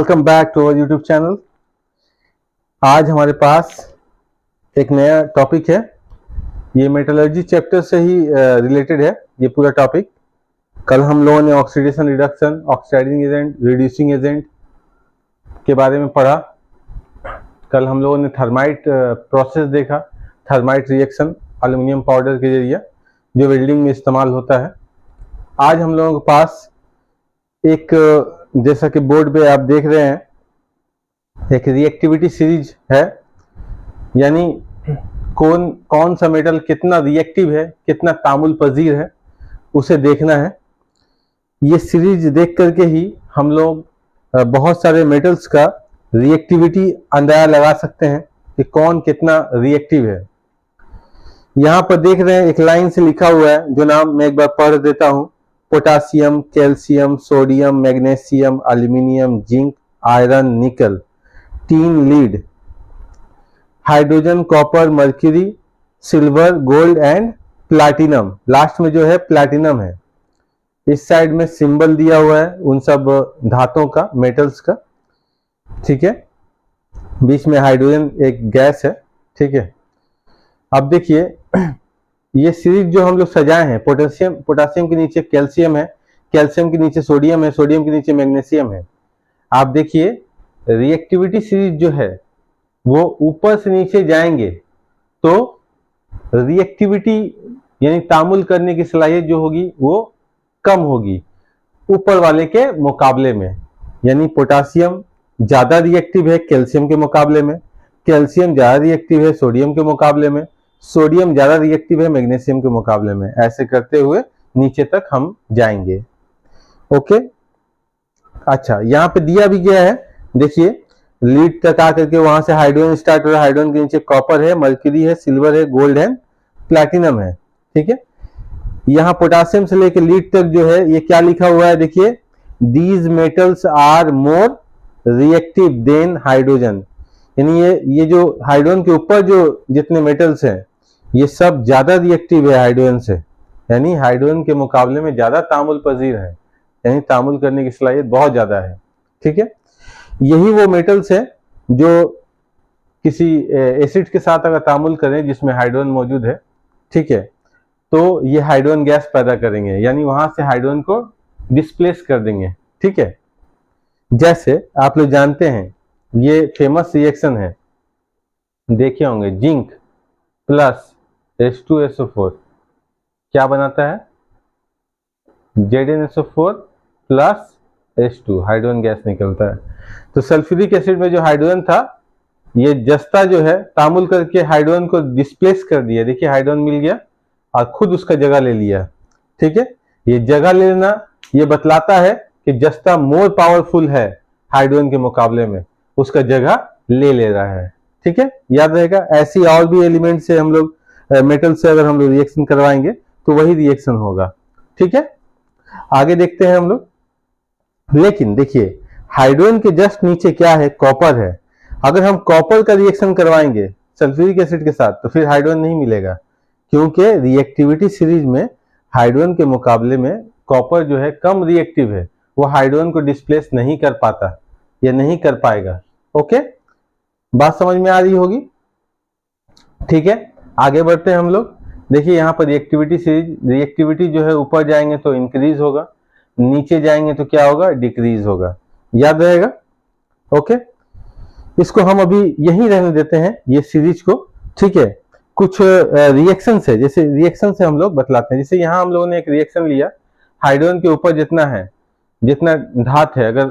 Welcome back to our YouTube channel. आज हमारे पास एक नया टॉपिक है। ये मेटलर्जी चैप्टर से ही रिलेटेड है ये पूरा टॉपिक। कल हम लोगों ने oxidation reduction, oxidising agent, reducing agent के बारे में पढ़ा। कल हम लोगों ने थर्माइट प्रोसेस देखा, थर्माइट रिएक्शन एल्युमिनियम पाउडर के जरिए जो वेल्डिंग में इस्तेमाल होता है। आज हम लोगों के पास एक, जैसा कि बोर्ड पे आप देख रहे हैं, एक रिएक्टिविटी सीरीज है, यानी कौन सा मेटल कितना रिएक्टिव है, कितना तामुल पजीर है, उसे देखना है। ये सीरीज देख करके ही हम लोग बहुत सारे मेटल्स का रिएक्टिविटी अंदाजा लगा सकते हैं कि कौन कितना रिएक्टिव है। यहाँ पर देख रहे हैं एक लाइन से लिखा हुआ है, जो नाम मैं एक बार पढ़ देता हूँ। Potassium, calcium, sodium, magnesium, aluminium, zinc, iron, nickel, tin, lead, hydrogen, copper, mercury, silver, gold and platinum. Last में जो है प्लैटिनम है। इस साइड में सिंबल दिया हुआ है उन सब धातुओं का, मेटल्स का, ठीक है। बीच में हाइड्रोजन एक गैस है, ठीक है। अब देखिए ये सीरीज जो हम लोग सजाए हैं, पोटेशियम के नीचे कैल्शियम है, कैल्शियम के नीचे सोडियम है, सोडियम के नीचे मैग्नीशियम है। आप देखिए रिएक्टिविटी सीरीज जो है वो ऊपर से नीचे जाएंगे तो रिएक्टिविटी यानी तामुल करने की सलाहियत जो होगी वो कम होगी ऊपर वाले के मुकाबले में। यानी पोटेशियम ज्यादा रिएक्टिव है कैल्शियम के मुकाबले में, कैल्शियम ज्यादा रिएक्टिव है सोडियम के मुकाबले में, सोडियम ज्यादा रिएक्टिव है मैग्नीशियम के मुकाबले में। ऐसे करते हुए नीचे तक हम जाएंगे। ओके, अच्छा, यहाँ पे दिया भी गया है, देखिए लीड तक आकर के वहां से हाइड्रोजन स्टार्ट हो रहा है, हाइड्रोजन के नीचे कॉपर है, मर्क्यूरी है, सिल्वर है, गोल्ड है, प्लैटिनम है, ठीक है। यहाँ पोटेशियम से लेकर लीड तक जो है ये क्या लिखा हुआ है, देखिए, these metals are more reactive than hydrogen. यानी ये जो हाइड्रोजन के ऊपर जो जितने मेटल्स हैं ये सब ज्यादा रिएक्टिव है हाइड्रोजन से, यानी हाइड्रोजन के मुकाबले में ज्यादा तामुल पजीर है, यानी तामुल करने की सलाहियत बहुत ज्यादा है, ठीक है। यही वो मेटल्स हैं जो किसी एसिड के साथ अगर तामुल करें जिसमें हाइड्रोजन मौजूद है, ठीक है, तो ये हाइड्रोजन गैस पैदा करेंगे, यानी वहां से हाइड्रोजन को डिस्प्लेस कर देंगे, ठीक है। जैसे आप लोग जानते हैं ये फेमस रिएक्शन है, देखे होंगे, जिंक प्लस H2SO4 क्या बनाता है, ZnSO4 plus H2, hydrogen gas निकलता है। तो सल्फ्यूरिक एसिड में जो हाइड्रोजन था ये जस्ता जो है तामुल करके हाइड्रोजन को डिस्प्लेस कर दिया, देखिए हाइड्रोजन मिल गया और खुद उसका जगह ले लिया, ठीक है। ये जगह लेना ये बतलाता है कि जस्ता मोर पावरफुल है हाइड्रोजन के मुकाबले में, उसका जगह ले रहा है, ठीक है। याद रहेगा, ऐसी और भी एलिमेंट से हम लोग मेटल से अगर हम लोग रिएक्शन करवाएंगे तो वही रिएक्शन होगा, ठीक है। आगे देखते हैं हम लोग। लेकिन देखिए हाइड्रोजन के जस्ट नीचे क्या है, कॉपर है। अगर हम कॉपर का रिएक्शन करवाएंगे सल्फ्यूरिक एसिड के साथ तो फिर हाइड्रोजन नहीं मिलेगा, क्योंकि रिएक्टिविटी सीरीज में हाइड्रोजन के मुकाबले में कॉपर जो है कम रिएक्टिव है, वो हाइड्रोजन को डिस्प्लेस नहीं कर पाता या नहीं कर पाएगा। ओके, बात समझ में आ रही होगी, ठीक है। आगे बढ़ते हैं हम लोग। देखिए यहाँ पर रिएक्टिविटी सीरीज, रिएक्टिविटी जो है ऊपर जाएंगे तो इंक्रीज होगा, नीचे जाएंगे तो क्या होगा, डिक्रीज होगा, याद रहेगा। ओके, इसको हम अभी यहीं रहने देते हैं ये सीरीज को, ठीक है। कुछ रिएक्शन है, जैसे रिएक्शन से हम लोग बतलाते हैं। जैसे यहाँ हम लोगों ने एक रिएक्शन लिया, हाइड्रोजन के ऊपर जितना है, जितना धात है, अगर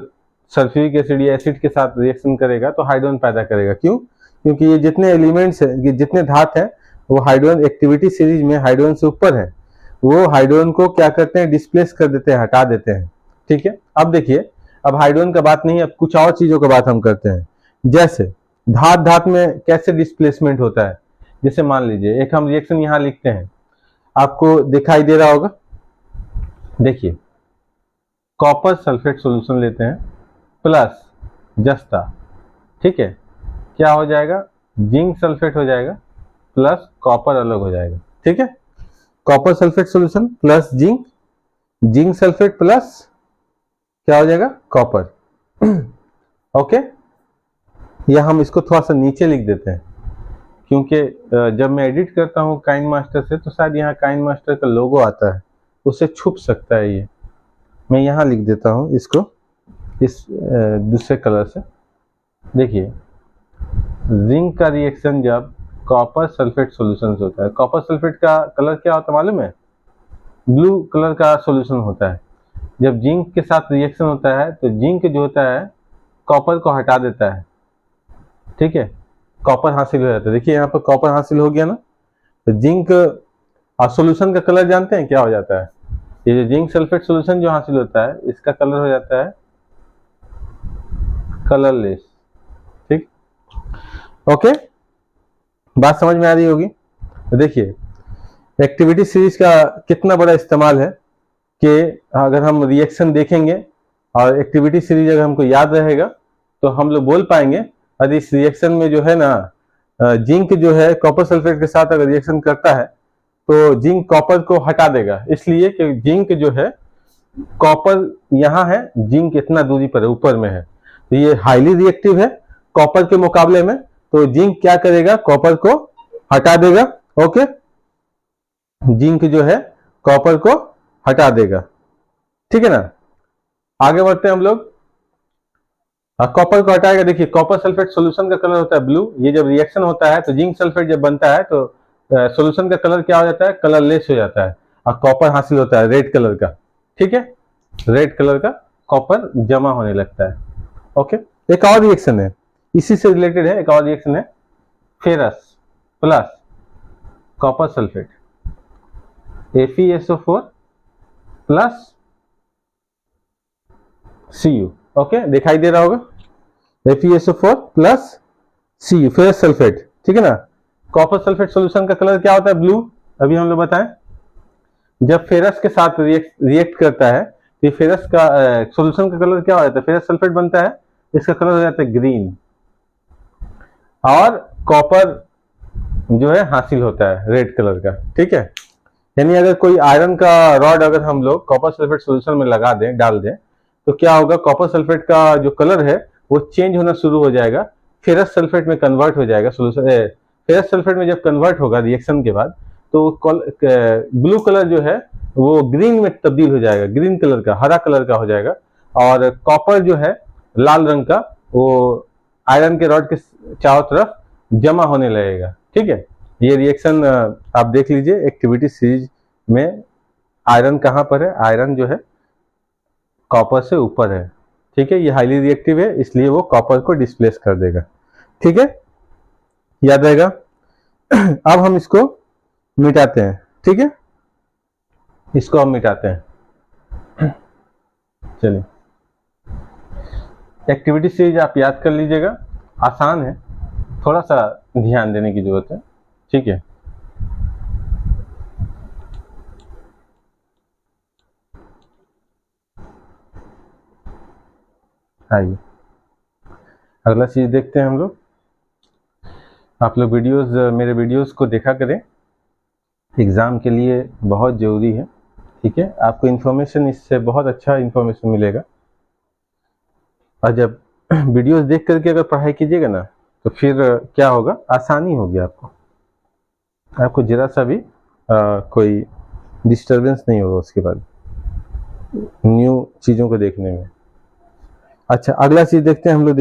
सल्फ्यूरिक एसिड या एसिड के साथ रिएक्शन करेगा तो हाइड्रोजन पैदा करेगा। क्यों? क्योंकि ये जितने एलिमेंट्स है, ये जितने धात हैं, वो हाइड्रोजन एक्टिविटी सीरीज में हाइड्रोजन से ऊपर है, वो हाइड्रोजन को क्या करते हैं, डिस्प्लेस कर देते हैं, हटा देते हैं, ठीक है। अब देखिए, अब हाइड्रोजन का बात नहीं, अब कुछ और चीजों का बात हम करते हैं। जैसे धात में कैसे डिस्प्लेसमेंट होता है, जैसे मान लीजिए एक हम रिएक्शन यहाँ लिखते हैं, आपको दिखाई दे रहा होगा, देखिए कॉपर सल्फेट सॉल्यूशन लेते हैं प्लस जस्ता, ठीक है, क्या हो जाएगा, जिंक सल्फेट हो जाएगा प्लस कॉपर अलग हो जाएगा, ठीक है। Copper sulphate solution plus zinc, zinc sulphate plus क्या हो जाएगा, कॉपर। ओके, या हम इसको थोड़ा सा नीचे लिख देते हैं, क्योंकि जब मैं एडिट करता हूँ काइन मास्टर से तो शायद यहाँ काइन मास्टर का लोगो आता है, उससे छुप सकता है ये। मैं यहाँ लिख देता हूँ इसको इस दूसरे कलर से। देखिए, जिंक का रिएक्शन जब कॉपर सल्फेट सॉल्यूशन से होता है, कॉपर सल्फेट का कलर क्या होता है मालूम है? ब्लू कलर का सॉल्यूशन होता है। जब जिंक के साथ रिएक्शन होता है तो जिंक जो होता है कॉपर को हटा देता है, ठीक है, कॉपर हासिल हो जाता है। देखिए यहाँ पर कॉपर हासिल हो गया ना, तो जिंक और सॉल्यूशन का कलर जानते हैं क्या हो जाता है? ये जो जिंक सल्फेट सॉल्यूशन जो हासिल होता है इसका कलर हो जाता है कलरलेस, ठीक। ओके, बात समझ में आ रही होगी। तो देखिए एक्टिविटी सीरीज का कितना बड़ा इस्तेमाल है कि अगर हम रिएक्शन देखेंगे और एक्टिविटी सीरीज अगर हमको याद रहेगा तो हम लोग बोल पाएंगे। और इस रिएक्शन में जो है ना, जिंक जो है कॉपर सल्फेट के साथ अगर रिएक्शन करता है तो जिंक कॉपर को हटा देगा, इसलिए कि जिंक जो है कॉपर यहाँ है, जिंक इतना दूरी पर है, ऊपर में है, तो ये हाईली रिएक्टिव है कॉपर के मुकाबले में। तो जिंक क्या करेगा? कॉपर को हटा देगा। ओके, जिंक जो है कॉपर को हटा देगा, ठीक है ना। आगे बढ़ते हैं हम लोग। कॉपर को हटाएगा। देखिए कॉपर सल्फेट सॉल्यूशन का कलर होता है ब्लू। ये जब रिएक्शन होता है तो जिंक सल्फेट जब बनता है तो सॉल्यूशन का कलर क्या हो जाता है? कलरलेस हो जाता है और कॉपर हासिल होता है रेड कलर का, ठीक है, रेड कलर का कॉपर जमा होने लगता है। ओके, एक और रिएक्शन है इसी से रिलेटेड है, एक और रिएक्शन है ferrous plus copper sulphate, FeSO4 plus Cu। Okay, दिखाई दे रहा होगा, FeSO4 plus Cu, ferrous sulphate, ठीक है ना। कॉपर सल्फेट सॉल्यूशन का कलर क्या होता है? ब्लू। अभी हम लोग बताएं, जब फेरस के साथ रिएक्ट करता है तो फेरस का सॉल्यूशन का कलर क्या हो जाता है? फेरस सल्फेट बनता है, इसका कलर हो जाता है ग्रीन, और कॉपर जो है हासिल होता है रेड कलर का, ठीक है। यानी अगर कोई आयरन का रॉड अगर हम लोग कॉपर सल्फेट सॉल्यूशन में लगा दें, डाल दें, तो क्या होगा? कॉपर सल्फेट का जो कलर है वो चेंज होना शुरू हो जाएगा, फेरस सल्फेट में कन्वर्ट हो जाएगा। सॉल्यूशन फेरस सल्फेट में जब कन्वर्ट होगा रिएक्शन के बाद तो ब्लू कलर जो है वो ग्रीन में तब्दील हो जाएगा, ग्रीन कलर का, हरा कलर का हो जाएगा, और कॉपर जो है लाल रंग का वो आयरन के रॉड के चारों तरफ जमा होने लगेगा, ठीक है। ये रिएक्शन आप देख लीजिए एक्टिविटी सीरीज में। आयरन कहाँ पर है? आयरन जो है कॉपर से ऊपर है, ठीक है, ये हाईली रिएक्टिव है इसलिए वो कॉपर को डिस्प्लेस कर देगा, ठीक है, याद रहेगा। अब हम इसको मिटाते हैं, ठीक है, इसको हम मिटाते हैं। चलिए, एक्टिविटी सीरीज आप याद कर लीजिएगा, आसान है, थोड़ा सा ध्यान देने की जरूरत है, ठीक है। आइए अगला चीज देखते हैं हम लोग। आप लोग मेरे वीडियोस को देखा करें, एग्जाम के लिए बहुत जरूरी है, ठीक है। आपको इन्फॉर्मेशन इससे बहुत अच्छा इन्फॉर्मेशन मिलेगा, और जब वीडियोस देख करके अगर पढ़ाई कीजिएगा ना तो फिर क्या होगा? आसानी होगी आपको जरा सा भी कोई डिस्टरबेंस नहीं होगा उसके बाद न्यू चीजों को देखने में। अच्छा, अगला चीज देखते हैं हम लोग।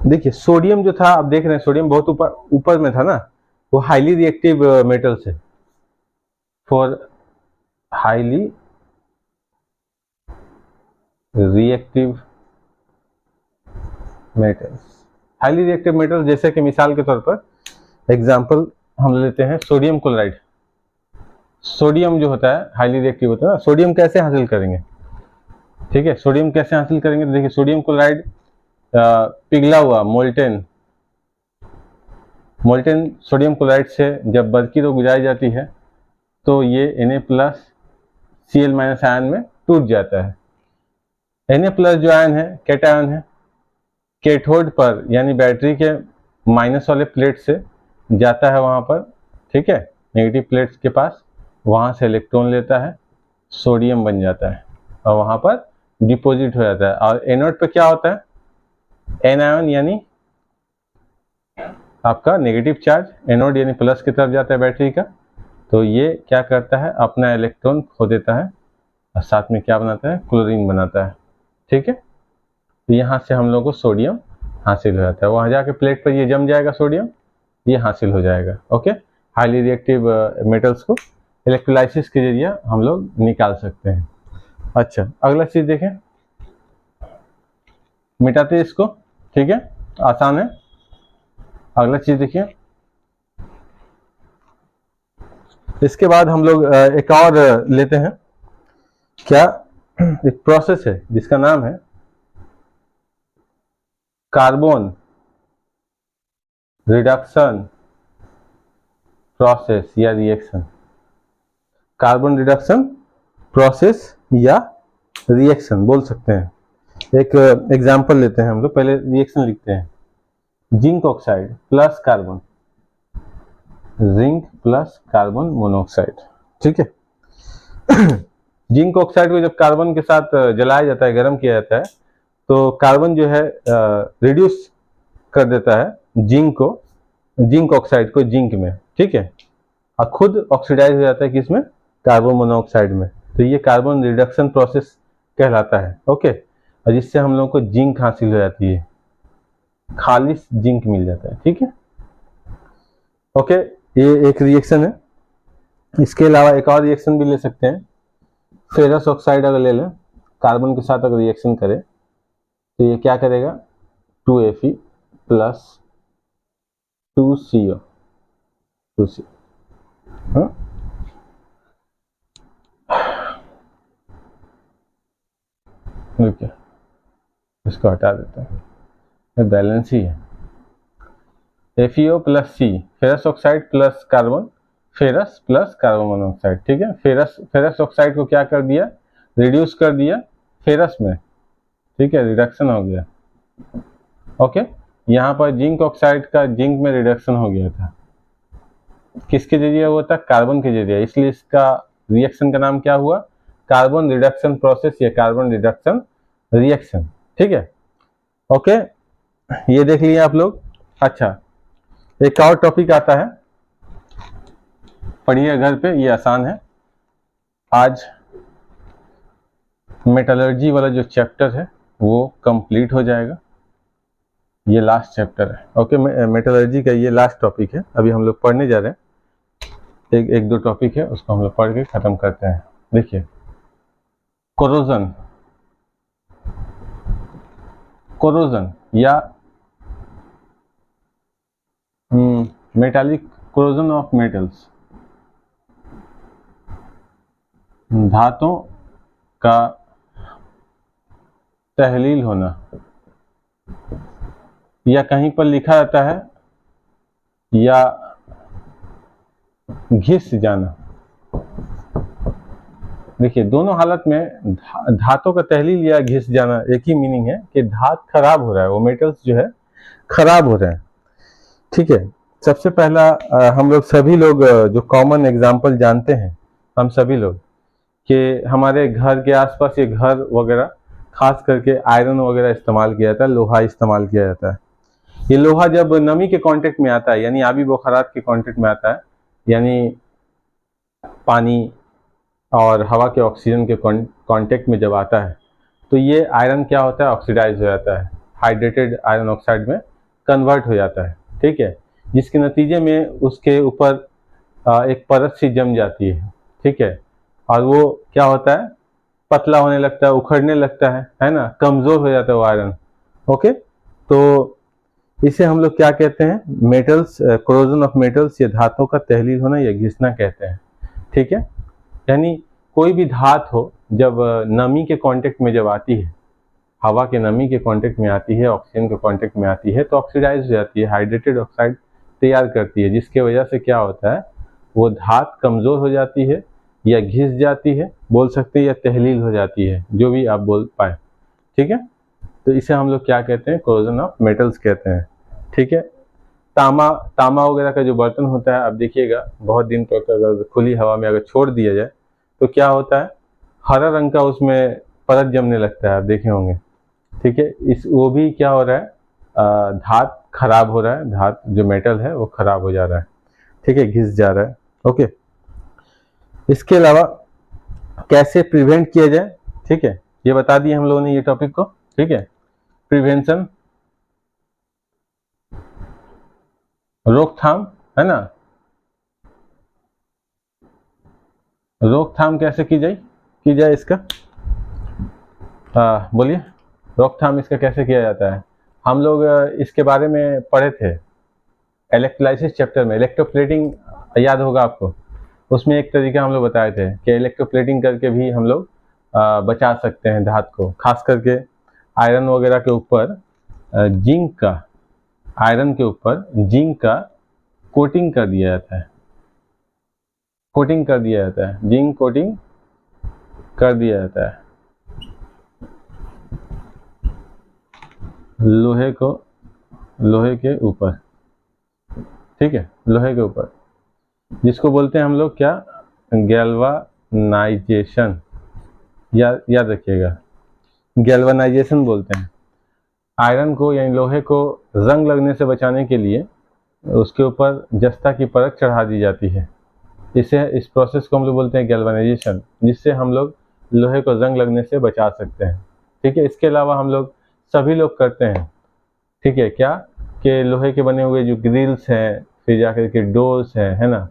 देखिए सोडियम जो था, आप देख रहे हैं सोडियम बहुत ऊपर में था ना, वो हाईली रिएक्टिव मेटल्स है। फॉर हाईली रिएक्टिव मेटल्स, जैसे कि मिसाल के तौर पर एग्जांपल हम लेते हैं सोडियम क्लोराइड। सोडियम जो होता है हाईली रिएक्टिव होता है ना। सोडियम कैसे हासिल करेंगे? ठीक है, सोडियम कैसे हासिल करेंगे? तो देखिए सोडियम क्लोराइड पिघला हुआ मोल्टेन सोडियम क्लोराइड से जब बरकी तो गुजारी जाती है तो ये Na+Cl- आयन में टूट जाता है। Na+ जो आयन है कैटायन है, कैथोड पर यानी बैटरी के माइनस वाले प्लेट से जाता है वहां पर, ठीक है, नेगेटिव प्लेट्स के पास, वहां से इलेक्ट्रॉन लेता है, सोडियम बन जाता है और वहां पर डिपॉजिट हो जाता है। और एनोड पे क्या होता है, एन आयन यानी आपका नेगेटिव चार्ज, एनोड यानी प्लस की तरफ जाता है बैटरी का, तो ये क्या करता है, अपना इलेक्ट्रॉन खो देता है और साथ में क्या बनाता है, क्लोरीन बनाता है। ठीक है, तो यहाँ से हम लोग को सोडियम हासिल हो जाता है, वहाँ जाके प्लेट पर ये जम जाएगा सोडियम, ये हासिल हो जाएगा। ओके, हाईली रिएक्टिव मेटल्स को इलेक्ट्रोलाइसिस के जरिए हम लोग निकाल सकते हैं। अच्छा, अगला चीज देखें, मिटाते हैं इसको। ठीक है, आसान है। अगला चीज देखिए, इसके बाद हम लोग एक और लेते हैं, क्या, एक प्रोसेस है जिसका नाम है कार्बन रिडक्शन प्रोसेस या रिएक्शन। कार्बन रिडक्शन प्रोसेस या रिएक्शन बोल सकते हैं। एक एग्जांपल लेते हैं हम लोग, पहले रिएक्शन लिखते हैं, zinc oxide plus carbon, zinc plus carbon monoxide. ठीक है, जिंक ऑक्साइड को जब कार्बन के साथ जलाया जाता है, गर्म किया जाता है, तो कार्बन जो है रिड्यूस कर देता है जिंक को, जिंक ऑक्साइड को जिंक में। ठीक है, और खुद ऑक्सीडाइज हो जाता है किसमें, कार्बन मोनोऑक्साइड में। तो ये कार्बन रिडक्शन प्रोसेस कहलाता है। ओके, और जिससे हम लोग को जिंक हासिल हो जाती है, खालिश जिंक मिल जाता है। ठीक है, ओके, ये एक रिएक्शन है। इसके अलावा एक और रिएक्शन भी ले सकते हैं, फेरस ऑक्साइड अगर ले लें, कार्बन के साथ अगर रिएक्शन करें तो ये क्या करेगा, 2Fe plus 2CO, 2C। Okay, इसको हटा देते हैं, ये बैलेंस ही है। FeO plus C, ferrous oxide plus carbon, ferrous plus carbon monoxide. ठीक है, फेरस ऑक्साइड को क्या कर दिया, रिड्यूस कर दिया फेरस में। ठीक है, रिडक्शन हो गया। ओके, यहाँ पर जिंक ऑक्साइड का जिंक में रिडक्शन हो गया था, किसके जरिए हुआ था, कार्बन के जरिए, इसलिए इसका रिएक्शन का नाम क्या हुआ, कार्बन रिडक्शन प्रोसेस या कार्बन रिडक्शन रिएक्शन। ठीक है, ओके, ये देख लिए आप लोग। अच्छा, एक और टॉपिक आता है, पढ़िए घर पे, ये आसान है। आज मेटलर्जी वाला जो चैप्टर है वो कंप्लीट हो जाएगा, ये लास्ट चैप्टर है। ओके, मेटलर्जी का ये लास्ट टॉपिक है, अभी हम लोग पढ़ने जा रहे हैं, एक दो टॉपिक है, उसको हम लोग पढ़ के खत्म करते हैं। देखिए, कोरोजन, कोरोजन या मेटालिक कोरोजन ऑफ मेटल्स, धातुओं का तहलील होना, या कहीं पर लिखा रहता है या घिस जाना। देखिए, दोनों हालत में धातु का तहलील या घिस जाना एक ही मीनिंग है कि धातु खराब हो रहा है, वो मेटल्स जो है खराब हो रहे हैं। ठीक है, सबसे पहला हम लोग सभी लोग जो कॉमन एग्जांपल जानते हैं, हम सभी लोग कि हमारे घर के आसपास ये घर वगैरह खास करके आयरन वगैरह इस्तेमाल किया जाता है, लोहा इस्तेमाल किया जाता है। ये लोहा जब नमी के कांटेक्ट में आता है, यानी आबी बुखारात के कांटेक्ट में आता है, यानी पानी और हवा के ऑक्सीजन के कांटेक्ट में जब आता है, तो ये आयरन क्या होता है, ऑक्सीडाइज हो जाता है, हाइड्रेटेड आयरन ऑक्साइड में कन्वर्ट हो जाता है। ठीक है, जिसके नतीजे में उसके ऊपर एक परत सी जम जाती है। ठीक है, और वो क्या होता है, पतला होने लगता है, उखड़ने लगता है ना, कमजोर हो जाता है वो आयरन। ओके, तो इसे हम लोग क्या कहते हैं, मेटल्स, कोरोजन ऑफ मेटल्स या धातुओं का तहलील होना या घिसना कहते हैं। ठीक है, यानी कोई भी धातु हो जब नमी के कांटेक्ट में जब आती है, हवा के नमी के कांटेक्ट में आती है, ऑक्सीजन के कांटेक्ट में आती है, तो ऑक्सीडाइज हो जाती है, हाइड्रेटेड ऑक्साइड तैयार करती है, जिसके वजह से क्या होता है, वो धातु कमजोर हो जाती है या घिस जाती है, बोल सकते हैं, या तहलील हो जाती है, जो भी आप बोल पाए। ठीक है, तो इसे हम लोग क्या कहते हैं, कोरोजन ऑफ मेटल्स कहते हैं। ठीक है, तांबा वगैरह का जो बर्तन होता है, आप देखिएगा बहुत दिन तक अगर खुली हवा में अगर छोड़ दिया जाए तो क्या होता है, हरा रंग का उसमें परत जमने लगता है, आप देखे होंगे। ठीक है, इस वो भी क्या हो रहा है, धात खराब हो रहा है, धात जो मेटल है वो खराब हो जा रहा है। ठीक है, घिस जा रहा है। ओके, इसके अलावा कैसे प्रिवेंट किया जाए, ठीक है, ये बता दिए हम लोगों ने ये टॉपिक को। ठीक है, प्रिवेंशन, रोकथाम, है ना, रोकथाम कैसे की जाए इसका, बोलिए, रोकथाम इसका कैसे किया जाता है। हम लोग इसके बारे में पढ़े थे इलेक्ट्रोलाइसिस चैप्टर में, इलेक्ट्रोप्लेटिंग याद होगा आपको। उसमें एक तरीका हम लोग बताए थे कि इलेक्ट्रोप्लेटिंग करके भी हम लोग बचा सकते हैं धात को, खास करके आयरन वगैरह के ऊपर जिंक का, आयरन के ऊपर जिंक का कोटिंग कर दिया जाता है, कोटिंग कर दिया जाता है, जिंक कोटिंग कर दिया जाता है लोहे को, लोहे के ऊपर। ठीक है, लोहे के ऊपर, जिसको बोलते हैं हम लोग क्या, गैल्वानाइजेशन, याद रखिएगा, गैल्वानाइजेशन बोलते हैं। आयरन को यानी लोहे को जंग लगने से बचाने के लिए उसके ऊपर जस्ता की परत चढ़ा दी जाती है। इस प्रोसेस को हम लोग बोलते हैं गैल्वानाइजेशन, जिससे हम लोग लोहे को जंग लगने से बचा सकते हैं। ठीक है, इसके अलावा हम लोग सभी लोग करते हैं, ठीक है, क्या कि लोहे के बने हुए जो ग्रिल्स हैं, फिर जाकर के डोर्स हैं, है ना,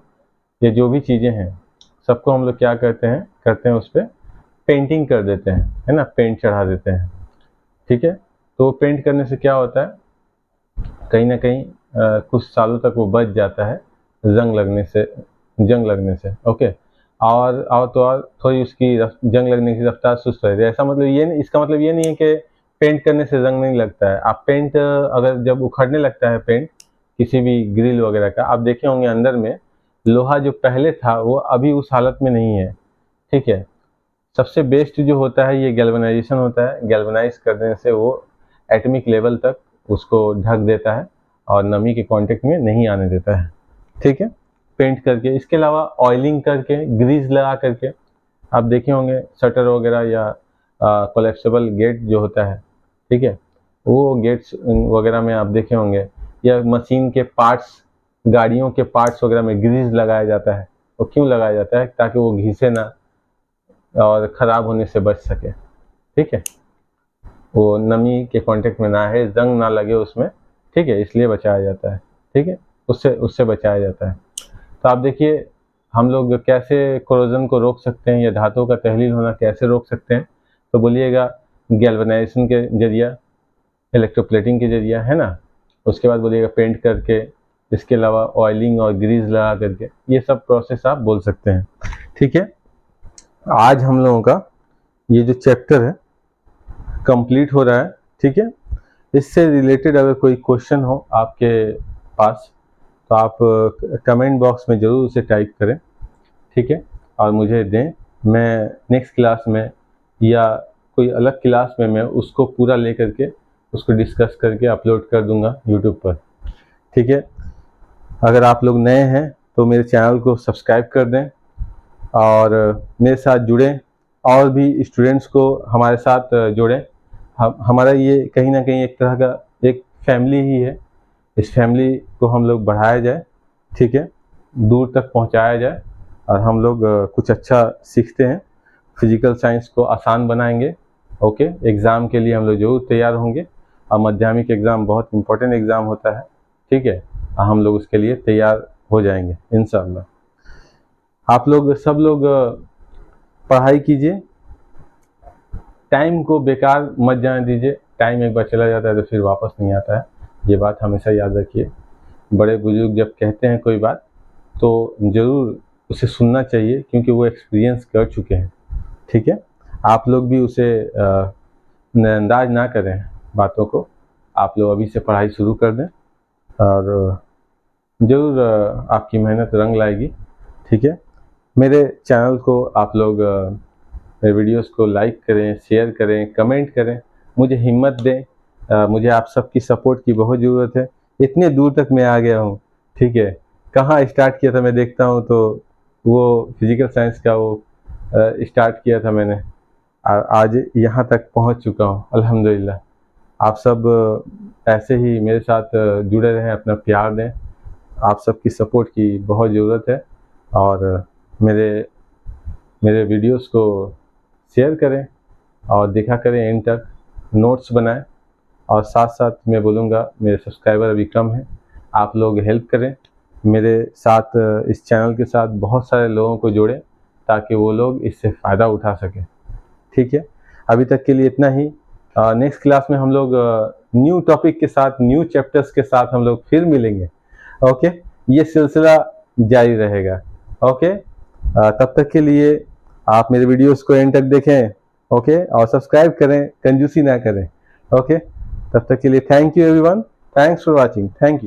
ये जो भी चीज़ें हैं सबको हम लोग क्या करते हैं उस पर पेंटिंग कर देते हैं, है ना, पेंट चढ़ा देते हैं। ठीक है, तो पेंट करने से क्या होता है, कहीं ना कहीं कुछ सालों तक वो बच जाता है जंग लगने से। ओके, और तो और थोड़ी उसकी जंग लगने की रफ्तार सुस्त रहती है। ऐसा मतलब ये नहीं, इसका मतलब ये नहीं है कि पेंट करने से जंग नहीं लगता है। आप पेंट अगर जब उखड़ने लगता है पेंट किसी भी ग्रिल वगैरह का, आप देखे होंगे अंदर में लोहा जो पहले था वो अभी उस हालत में नहीं है। ठीक है, सबसे बेस्ट जो होता है ये गैल्वेनाइजेशन होता है। गैल्वेनाइज करने से वो एटॉमिक लेवल तक उसको ढक देता है और नमी के कांटेक्ट में नहीं आने देता है। ठीक है, पेंट करके, इसके अलावा ऑयलिंग करके, ग्रीस लगा करके, आप देखे होंगे शटर वगैरह या कोलेप्सिबल गेट जो होता है, ठीक है, वो गेट्स वगैरह में आप देखे होंगे, या मशीन के पार्ट्स, गाड़ियों के पार्ट्स वगैरह में ग्रीस लगाया जाता है। वो क्यों लगाया जाता है, ताकि वो घिसे ना और ख़राब होने से बच सके। ठीक है, वो नमी के कांटेक्ट में ना है, जंग ना लगे उसमें। ठीक है, इसलिए बचाया जाता है। ठीक है, उससे बचाया जाता है। तो आप देखिए हम लोग कैसे कोरोजन को रोक सकते हैं या धातुओं का तहलील होना कैसे रोक सकते हैं, तो बोलिएगा गैल्वेनाइजेशन के जरिया, इलेक्ट्रोप्लेटिंग के जरिया, है ना, उसके बाद बोलिएगा पेंट करके, इसके अलावा ऑयलिंग और ग्रीस लगा करके, ये सब प्रोसेस आप बोल सकते हैं। ठीक है, आज हम लोगों का ये जो चैप्टर है कंप्लीट हो रहा है। ठीक है, इससे रिलेटेड अगर कोई क्वेश्चन हो आपके पास तो आप कमेंट बॉक्स में ज़रूर उसे टाइप करें। ठीक है, और मुझे दें, मैं नेक्स्ट क्लास में या कोई अलग क्लास में मैं उसको पूरा ले करके उसको डिस्कस करके अपलोड कर दूंगा यूट्यूब पर। ठीक है, अगर आप लोग नए हैं तो मेरे चैनल को सब्सक्राइब कर दें और मेरे साथ जुड़ें, और भी स्टूडेंट्स को हमारे साथ जोड़ें। हमारा ये कहीं ना कहीं एक तरह का एक फैमिली ही है। इस फैमिली को हम लोग बढ़ाया जाए, ठीक है, दूर तक पहुंचाया जाए, और हम लोग कुछ अच्छा सीखते हैं, फिजिकल साइंस को आसान बनाएंगे। ओके, एग्ज़ाम के लिए हम लोग जरूर तैयार होंगे, और माध्यमिक एग्ज़ाम बहुत इम्पोर्टेंट एग्ज़ाम होता है। ठीक है, हम लोग उसके लिए तैयार हो जाएंगे इंशाअल्लाह। आप लोग सब लोग पढ़ाई कीजिए, टाइम को बेकार मत जाने दीजिए। टाइम एक बार चला जाता है तो फिर वापस नहीं आता है, ये बात हमेशा याद रखिए। बड़े बुजुर्ग जब कहते हैं कोई बात तो ज़रूर उसे सुनना चाहिए, क्योंकि वो एक्सपीरियंस कर चुके हैं। ठीक है, आप लोग भी उसे नज़रअंदाज ना करें बातों को। आप लोग अभी से पढ़ाई शुरू कर दें और ज़रूर आपकी मेहनत रंग लाएगी। ठीक है, मेरे चैनल को आप लोग मेरे वीडियोस को लाइक करें, शेयर करें, कमेंट करें, मुझे हिम्मत दें। मुझे आप सबकी सपोर्ट की बहुत ज़रूरत है। इतने दूर तक मैं आ गया हूँ। ठीक है, कहाँ स्टार्ट किया था मैं देखता हूँ तो वो फिजिकल साइंस का वो स्टार्ट किया था मैंने, आज यहाँ तक पहुँच चुका हूँ अल्हम्दुलिल्लाह। आप सब ऐसे ही मेरे साथ जुड़े रहें, अपना प्यार दें। आप सबकी सपोर्ट की बहुत ज़रूरत है और मेरे वीडियोस को शेयर करें और देखा करें एंड तक, नोट्स बनाएं। और साथ साथ मैं बोलूँगा, मेरे सब्सक्राइबर अभी कम हैं, आप लोग हेल्प करें मेरे साथ, इस चैनल के साथ बहुत सारे लोगों को जोड़ें ताकि वो लोग इससे फ़ायदा उठा सकें। ठीक है, अभी तक के लिए इतना ही। नेक्स्ट क्लास में हम लोग न्यू टॉपिक के साथ, न्यू चैप्टर्स के साथ हम लोग फिर मिलेंगे। ओके, ये सिलसिला जारी रहेगा। ओके, तब तक के लिए आप मेरे वीडियोस को एंड तक देखें। ओके, और सब्सक्राइब करें, कंजूसी ना करें। ओके, तब तक के लिए thank you everyone, thanks for watching, thank you.